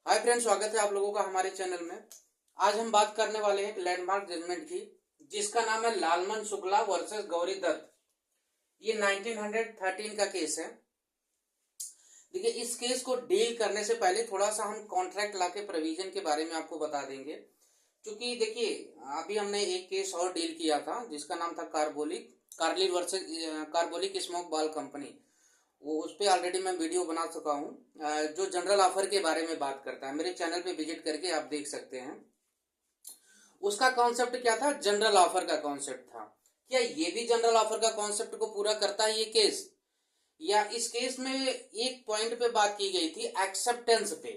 Hi friends, स्वागत है आप लोगों का हमारे चैनल में। आज हम बात करने वाले हैं एक लैंडमार्क जजमेंट की, जिसका नाम है लालमन शुक्ला वर्सेस गौरी दत्त। ये 1913 का केस है। देखिए, इस केस को डील करने से पहले थोड़ा सा हम कॉन्ट्रैक्ट लॉ के प्रोविजन के बारे में आपको बता देंगे। क्योंकि देखिए, अभी हमने एक केस और डील किया था जिसका नाम था कार्लिल वर्सेस कार्बोलिक स्मोक बाल कंपनी। वो उस पर ऑलरेडी मैं वीडियो बना चुका हूँ, जो जनरल ऑफर के बारे में बात करता है। मेरे चैनल पे विजिट करके आप देख सकते हैं। उसका कॉन्सेप्ट क्या था? जनरल ऑफर का कॉन्सेप्ट था। क्या ये भी जनरल ऑफर का कॉन्सेप्ट को पूरा करता है ये केस? या इस केस में एक पॉइंट पे बात की गई थी, एक्सेप्टेंस पे।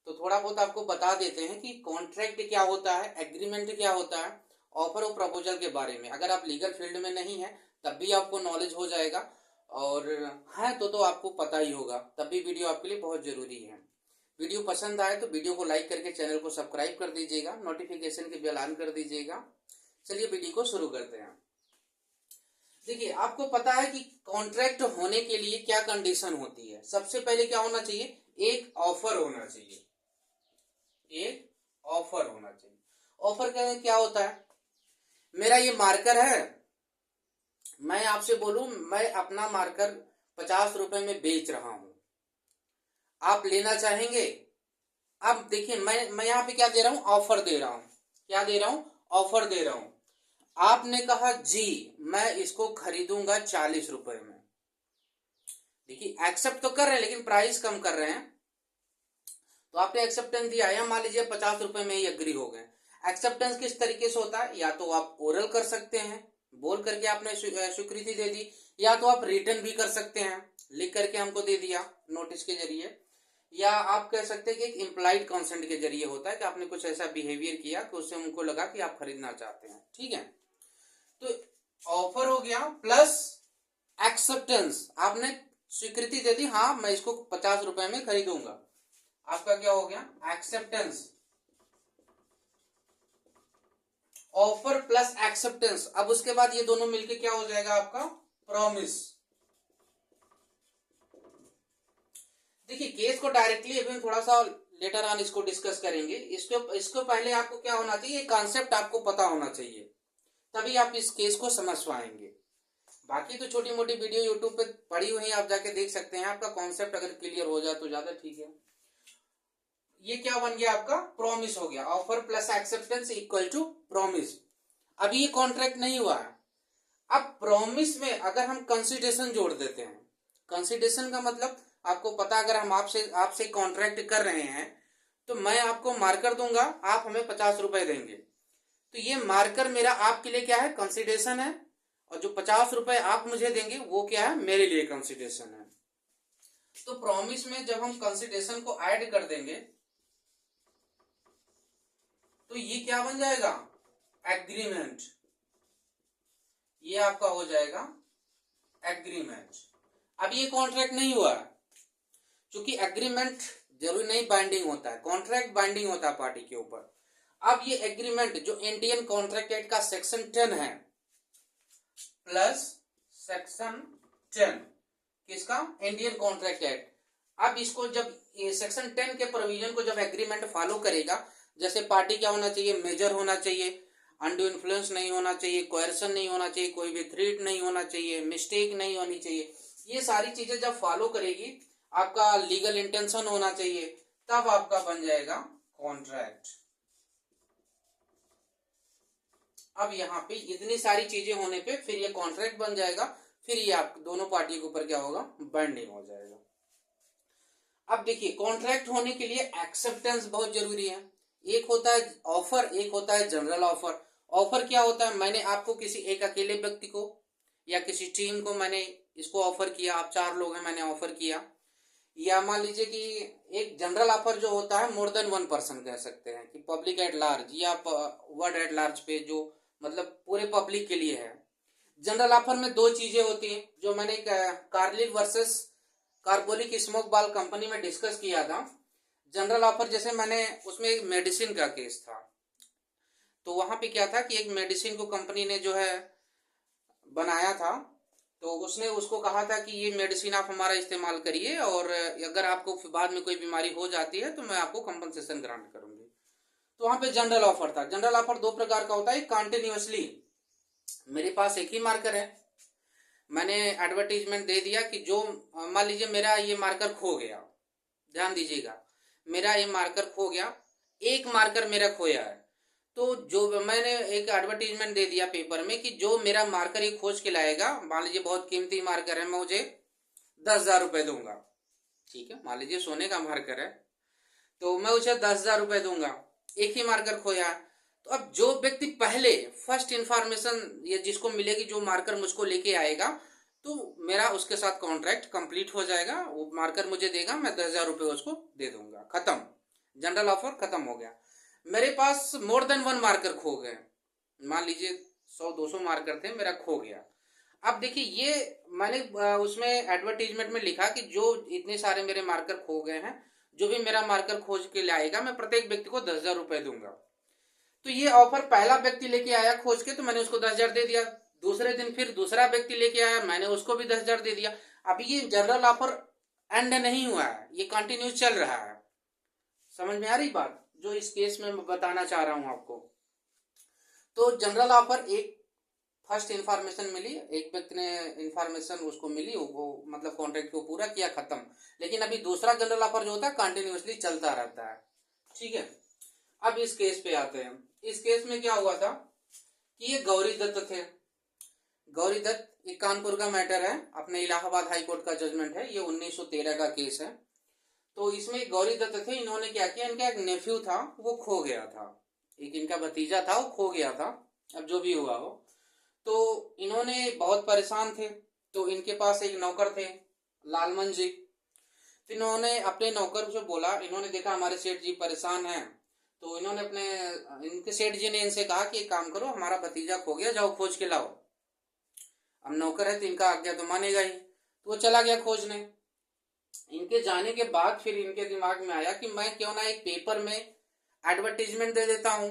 तो थोड़ा बहुत आपको बता देते हैं कि कॉन्ट्रैक्ट क्या होता है, एग्रीमेंट क्या होता है, ऑफर और प्रपोजल के बारे में। अगर आप लीगल फील्ड में नहीं है तब भी आपको नॉलेज हो जाएगा, और है तो आपको पता ही होगा, तब भी वीडियो आपके लिए बहुत जरूरी है। वीडियो पसंद आए तो वीडियो को लाइक करके चैनल को सब्सक्राइब कर दीजिएगा, नोटिफिकेशन की बेल ऑन कर दीजिएगा। चलिए वीडियो को शुरू करते हैं। देखिए, आपको पता है कि कॉन्ट्रैक्ट होने के लिए क्या कंडीशन होती है। सबसे पहले क्या होना चाहिए? एक ऑफर होना चाहिए। एक ऑफर होना चाहिए। ऑफर क्या होता है? मेरा ये मार्कर है, मैं आपसे बोलूं मैं अपना मार्कर 50 रुपए में बेच रहा हूं, आप लेना चाहेंगे? अब देखिए, मैं यहाँ पे क्या दे रहा हूं? ऑफर दे रहा हूं। क्या दे रहा हूं? ऑफर दे रहा हूं। आपने कहा जी मैं इसको खरीदूंगा 40 रुपए में। देखिए, एक्सेप्ट तो कर रहे हैं लेकिन प्राइस कम कर रहे हैं। तो आपने एक्सेप्टेंस दिया, या मान लीजिए 50 रुपए में ही एग्री हो गए। एक्सेप्टेंस किस तरीके से होता है? या तो आप ओरल कर सकते हैं, बोल करके आपने स्वीकृति दे दी, या तो आप रिटर्न भी कर सकते हैं, लिख करके हमको दे दिया नोटिस के जरिए, या आप कह सकते हैं कि एक इम्प्लाइड कंसेंट के जरिए होता है कि आपने कुछ ऐसा बिहेवियर किया कि उससे उनको लगा कि आप खरीदना चाहते हैं। ठीक है, तो ऑफर हो गया प्लस एक्सेप्टेंस। आपने स्वीकृति दे दी, हाँ मैं इसको 50 रुपए में खरीदूंगा। आपका क्या हो गया? एक्सेप्टेंस। Offer plus acceptance. अब उसके बाद ये दोनों मिलके क्या हो जाएगा? आपका प्रॉमिस। देखिए, केस को डायरेक्टली अभी थोड़ा सा लेटर ऑन इसको डिस्कस करेंगे। इसको पहले आपको क्या होना चाहिए? कॉन्सेप्ट आपको पता होना चाहिए, तभी आप इस केस को समझ पाएंगे। बाकी तो छोटी मोटी वीडियो यूट्यूब पे पड़ी हुई है, आप जाके देख सकते हैं। आपका कॉन्सेप्ट अगर क्लियर हो जाए तो ज्यादा ठीक है। ये क्या बन गया? आपका प्रॉमिस हो गया। Offer plus acceptance equal to promise. अभी ये कॉन्ट्रैक्ट नहीं हुआ है। अब प्रॉमिस में अगर हम कंसिडरेशन जोड़ देते हैं, कंसिडरेशन का मतलब आपको पता, अगर हम आपसे कॉन्ट्रैक्ट कर रहे हैं तो मैं आपको मार्कर दूंगा, आप हमें 50 रुपए देंगे। तो ये मार्कर मेरा आपके लिए क्या है? कंसिडरेशन है, और जो 50 रुपए आप मुझे देंगे वो क्या है? मेरे लिए कंसिडरेशन है। तो प्रॉमिस में जब हम कंसिडरेशन को ऐड कर देंगे तो ये क्या बन जाएगा? एग्रीमेंट। ये आपका हो जाएगा एग्रीमेंट। अब ये कॉन्ट्रैक्ट नहीं हुआ है, क्योंकि एग्रीमेंट जरूरी नहीं बाइंडिंग होता है, कॉन्ट्रैक्ट बाइंडिंग होता है पार्टी के ऊपर। अब ये एग्रीमेंट जो इंडियन कॉन्ट्रैक्ट एक्ट का सेक्शन 10 है प्लस सेक्शन 10, किसका? Indian contract act. अब इसको जब सेक्शन 10 के प्रोविजन को जब एग्रीमेंट फॉलो करेगा, जैसे पार्टी क्या होना चाहिए? मेजर होना चाहिए, अनडू इन्फ्लुएंस नहीं होना चाहिए, कोयर्सन नहीं होना चाहिए, कोई भी थ्रेट नहीं होना चाहिए, मिस्टेक नहीं होनी चाहिए। ये सारी चीजें जब फॉलो करेगी, आपका लीगल इंटेंशन होना चाहिए, तब आपका बन जाएगा कॉन्ट्रैक्ट। अब यहाँ पे इतनी सारी चीजें होने पे फिर ये कॉन्ट्रैक्ट बन जाएगा, फिर ये आप दोनों पार्टी के ऊपर क्या होगा? बाइंडिंग हो जाएगा। अब देखिए, कॉन्ट्रैक्ट होने के लिए एक्सेप्टेंस बहुत जरूरी है। एक होता है ऑफर, एक होता है जनरल ऑफर। ऑफर क्या होता है? मैंने आपको किसी एक अकेले व्यक्ति को या किसी टीम को मैंने इसको ऑफर किया, आप 4 लोग हैं, मैंने ऑफर किया। या मान लीजिए कि एक जनरल ऑफर जो होता है मोर देन 1 पर्सन कह सकते हैं, कि पब्लिक एट लार्ज या वर्ड एट लार्ज पे, जो मतलब पूरे पब्लिक के लिए है। जनरल ऑफर में 2 चीजें होती हैं, जो मैंने कार्लिल वर्सेस कार्बोलिक स्मोक बाल कंपनी में डिस्कस किया था। जनरल ऑफर जैसे मैंने उसमें एक मेडिसिन का केस था, तो वहां पे क्या था कि एक मेडिसिन को कंपनी ने जो है बनाया था, तो उसने उसको कहा था कि ये मेडिसिन आप हमारा इस्तेमाल करिए और अगर आपको बाद में कोई बीमारी हो जाती है तो मैं आपको कंपनसेशन ग्रांट करूंगी। तो वहां पे जनरल ऑफर था। जनरल ऑफर दो प्रकार का होता है। कंटिन्यूअसली मेरे पास एक ही मार्कर है, मैंने एडवर्टीजमेंट दे दिया कि जो मान लीजिए मेरा ये मार्कर खो गया, ध्यान दीजिएगा, मेरा ये मार्कर खो गया, एक मार्कर मेरा खोया है, तो जो मैंने एक एडवर्टीजमेंट दे दिया पेपर में कि जो मेरा मार्कर ये खोज के लाएगा, मान लीजिए बहुत कीमती मार्कर है, मैं मुझे 10,000 रुपए दूंगा। ठीक है, मान लीजिए सोने का मार्कर है तो मैं उसे 10,000 रुपए दूंगा, एक ही मार्कर खोया। तो अब जो व्यक्ति पहले फर्स्ट इंफॉर्मेशन ये जिसको मिलेगी, जो मार्कर मुझको लेके आएगा, तो मेरा उसके साथ कॉन्ट्रैक्ट कंप्लीट हो जाएगा। वो मार्कर मुझे देगा, मैं 10,000 रुपए उसको दे दूंगा, खत्म, जनरल ऑफर खत्म हो गया। मेरे पास मोर देन वन मार्कर खो गए, मान लीजिए 100-200 मार्कर थे, मेरा खो गया। अब देखिए ये मैंने उसमें एडवर्टीजमेंट में लिखा कि जो इतने सारे मेरे मार्कर खो गए हैं, जो भी मेरा मार्कर खोज के लाएगा मैं प्रत्येक व्यक्ति को 10,000 रुपए दूंगा। तो ये ऑफर पहला व्यक्ति लेके आया खोज के, तो मैंने उसको 10,000 दे दिया। दूसरे दिन फिर दूसरा व्यक्ति लेके आया, मैंने उसको भी 10,000 दे दिया। अभी ये जनरल ऑफर एंड नहीं हुआ है, ये कंटिन्यू चल रहा है। समझ में आ रही बात जो इस केस में मैं बताना चाह रहा हूं आपको? तो जनरल ऑफर एक फर्स्ट इंफॉर्मेशन मिली, एक व्यक्ति ने इंफॉर्मेशन उसको मिली, वो मतलब कॉन्ट्रैक्ट को पूरा किया, खत्म। लेकिन अभी दूसरा जनरल ऑफर जो होता है कंटिन्यूअसली चलता रहता है। ठीक है, अब इस केस पे आते हैं। इस केस में क्या हुआ था कि ये गौरी दत्त थे। गौरी दत्त, ये कानपुर का मैटर है, अपने इलाहाबाद हाई कोर्ट का जजमेंट है, ये 1913 का केस है। तो इसमें गौरी दत्त थे, इन्होंने क्या किया, इनका एक नेफ्यू था वो खो गया था, एक इनका भतीजा था वो खो गया था, अब जो भी हुआ हो। तो इन्होंने बहुत परेशान थे, तो इनके पास एक नौकर थे लालमन जी। तो इन्होंने अपने नौकर से बोला, इन्होंने देखा हमारे सेठ जी परेशान हैं, तो इन्होंने इनके सेठ जी ने इनसे कहा कि एक काम करो, हमारा भतीजा खो गया, जाओ खोज के लाओ। अब नौकर है तो इनका आज्ञा तो मानेगा ही, तो वो चला गया खोजने। इनके जाने के बाद फिर इनके दिमाग में आया कि मैं क्यों ना एक पेपर में एडवर्टीजमेंट दे देता हूं,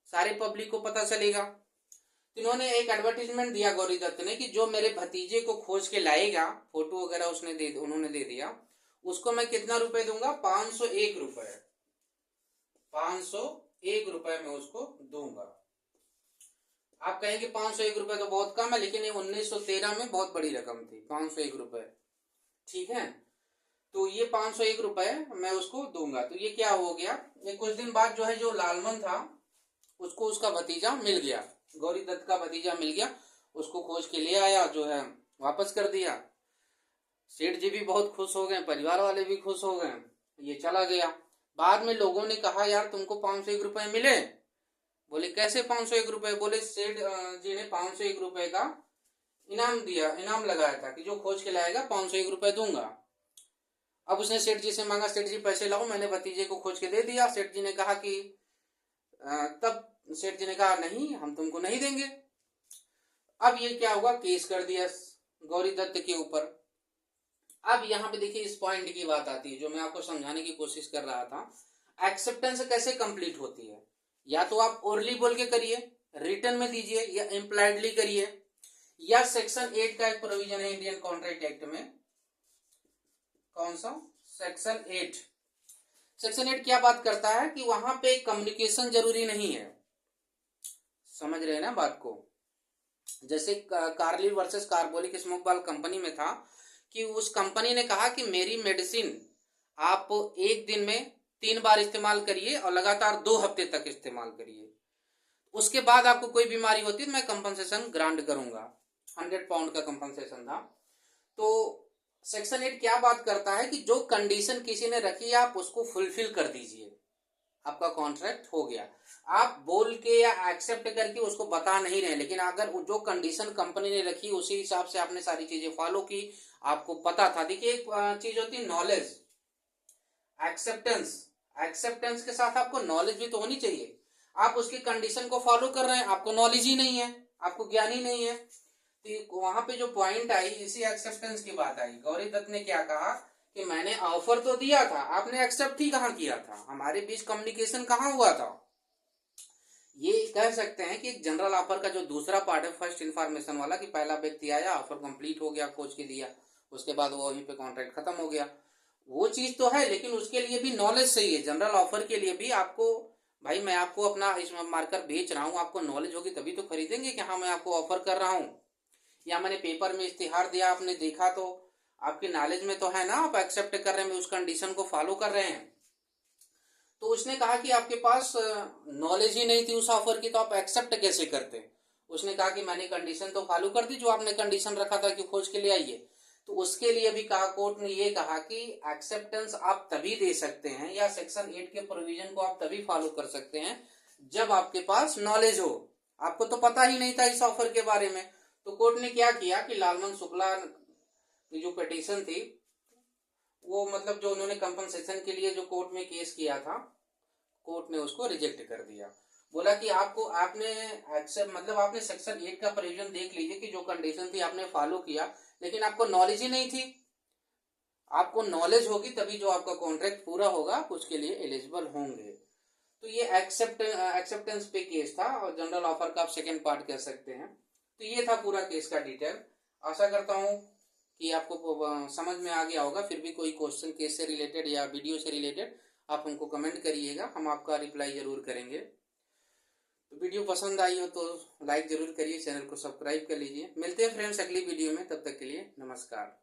सारे पब्लिक को पता चलेगा। तो इन्होंने एक एडवर्टीजमेंट दिया गौरी दत्त ने कि जो मेरे भतीजे को खोज के लाएगा, फोटो वगैरह उन्होंने दे दिया, उसको मैं कितना रुपए दूंगा, 501 रुपए, 501 रुपए में उसको दूंगा। आप कहेंगे 501 रुपए तो बहुत कम है, लेकिन ये 1913 में बहुत बड़ी रकम थी, 501 रुपए। ठीक है, तो ये 501 रुपए मैं उसको दूंगा। तो ये क्या हो गया, ये कुछ दिन बाद जो है, जो लालमन था उसको उसका भतीजा मिल गया, गौरी दत्त का भतीजा मिल गया, उसको खोज के ले आया, जो है वापस कर दिया। सेठ जी भी बहुत खुश हो गए, परिवार वाले भी खुश हो गए, ये चला गया। बाद में लोगों ने कहा यार तुमको 501 रुपए मिले। बोले कैसे 501 रुपए? बोले सेठ जी ने 501 रुपए का इनाम दिया, इनाम लगाया था कि जो खोज के लाएगा 501 रुपए दूंगा। अब उसने सेठ जी से मांगा, सेठ जी पैसे लाओ, मैंने भतीजे को खोज के दे दिया। सेठ जी ने कहा कि तब सेठ जी ने कहा नहीं, हम तुमको नहीं देंगे। अब ये क्या हुआ, केस कर दिया गौरी दत्त के ऊपर। अब यहाँ पे देखिए इस पॉइंट की बात आती है जो मैं आपको समझाने की कोशिश कर रहा था। एक्सेप्टेंस कैसे कंप्लीट होती है, या तो आप ओरली बोल के करिए, रिटर्न में दीजिए, या इम्प्लाइडली करिए, या सेक्शन 8 का एक प्रोविजन है इंडियन कॉन्ट्रैक्ट एक्ट में। कौन सा? सेक्शन 8। सेक्शन 8 क्या बात करता है कि वहां पे कम्युनिकेशन जरूरी नहीं है। समझ रहे हैं ना बात को? जैसे कार्ली वर्सेस कार्बोलिक स्मोक बाल कंपनी में था कि उस कंपनी ने कहा कि मेरी मेडिसिन आप एक दिन में 3 बार इस्तेमाल करिए और लगातार 2 हफ्ते तक इस्तेमाल करिए, उसके बाद आपको कोई बीमारी होती है मैं कंपनसेशन ग्रांट करूंगा। 100 पाउंड का कंपनसेशन था। तो सेक्शन 8 क्या बात करता है कि जो कंडीशन किसी ने रखी है आप उसको फुलफिल कर दीजिए, आपका कॉन्ट्रैक्ट हो गया। आप बोल के या एक्सेप्ट करके उसको बता नहीं रहे, लेकिन अगर जो कंडीशन कंपनी ने रखी उसी हिसाब से आपने सारी चीजें फॉलो की, आपको पता था। देखिए एक चीज होती है नॉलेज, एक्सेप्टेंस। एक्सेप्टेंस के साथ आपको नॉलेज भी तो होनी चाहिए। आप उसकी कंडीशन को फॉलो कर रहे हैं, आपको नॉलेज ही नहीं है, आपको ज्ञान ही नहीं है। तो वहां पे जो पॉइंट आई, इसी एक्सेप्टेंस की बात आई। गौरी दत्त ने क्या कहा कि मैंने ऑफर तो दिया था, आपने एक्सेप्ट ही कहाँ किया था, हमारे बीच कम्युनिकेशन कहाँ हुआ था। ये कह सकते हैं कि जनरल ऑफर का जो दूसरा पार्ट है फर्स्ट इन्फॉर्मेशन वाला, कि पहला व्यक्ति आया, ऑफर कंप्लीट हो गया, खोज के दिया, उसके बाद वो वहीं पे कॉन्ट्रैक्ट खत्म हो गया, वो चीज तो है, लेकिन उसके लिए भी नॉलेज चाहिए। जनरल ऑफर के लिए भी आपको, भाई मैं आपको अपना इस मार्कर बेच रहा हूँ, आपको नॉलेज होगी तभी तो खरीदेंगे कि हाँ मैं आपको ऑफर कर रहा हूँ, या मैंने पेपर में इश्तिहार दिया, आपने देखा, तो आपकी नॉलेज में तो है ना, आप एक्सेप्ट कर रहे हैं, उस कंडीशन को फॉलो कर रहे हैं। तो उसने कहा कि आपके पास नॉलेज ही नहीं थी उस ऑफर की, तो आप एक्सेप्ट कैसे करते? उसने कहा कि मैंने कंडीशन तो फॉलो कर दी, जो आपने कंडीशन रखा था कि खोज के लिए आइए। तो उसके लिए भी कहा, कोर्ट ने ये कहा कि एक्सेप्टेंस आप तभी दे सकते हैं, या सेक्शन 8 के प्रोविजन को आप तभी फॉलो कर सकते हैं जब आपके पास नॉलेज हो। आपको तो पता ही नहीं था इस ऑफर के बारे में। तो कोर्ट ने क्या किया कि लालमन शुक्ला की जो पिटीशन थी, वो मतलब जो उन्होंने कंपनसेशन के लिए जो कोर्ट में केस किया था, कोर्ट ने उसको रिजेक्ट कर दिया। बोला कि आपको, आपने एक्सेप्ट, मतलब आपने सेक्शन 8 का प्रोविजन देख लीजिए कि जो कंडीशन थी आपने फॉलो किया, लेकिन आपको नॉलेज ही नहीं थी। आपको नॉलेज होगी तभी जो आपका कॉन्ट्रैक्ट पूरा होगा आप उसके लिए एलिजिबल होंगे। तो ये एक्सेप्टेंस पे केस था, और जनरल ऑफर का आप सेकेंड पार्ट कह सकते हैं। तो ये था पूरा केस का डिटेल। आशा करता हूँ कि आपको समझ में आ गया होगा। फिर भी कोई क्वेश्चन केस से रिलेटेड या वीडियो से रिलेटेड आप हमको कमेंट करिएगा, हम आपका रिप्लाई जरूर करेंगे। तो वीडियो पसंद आई हो तो लाइक जरूर करिए, चैनल को सब्सक्राइब कर लीजिए। मिलते हैं फ्रेंड्स अगली वीडियो में, तब तक के लिए नमस्कार।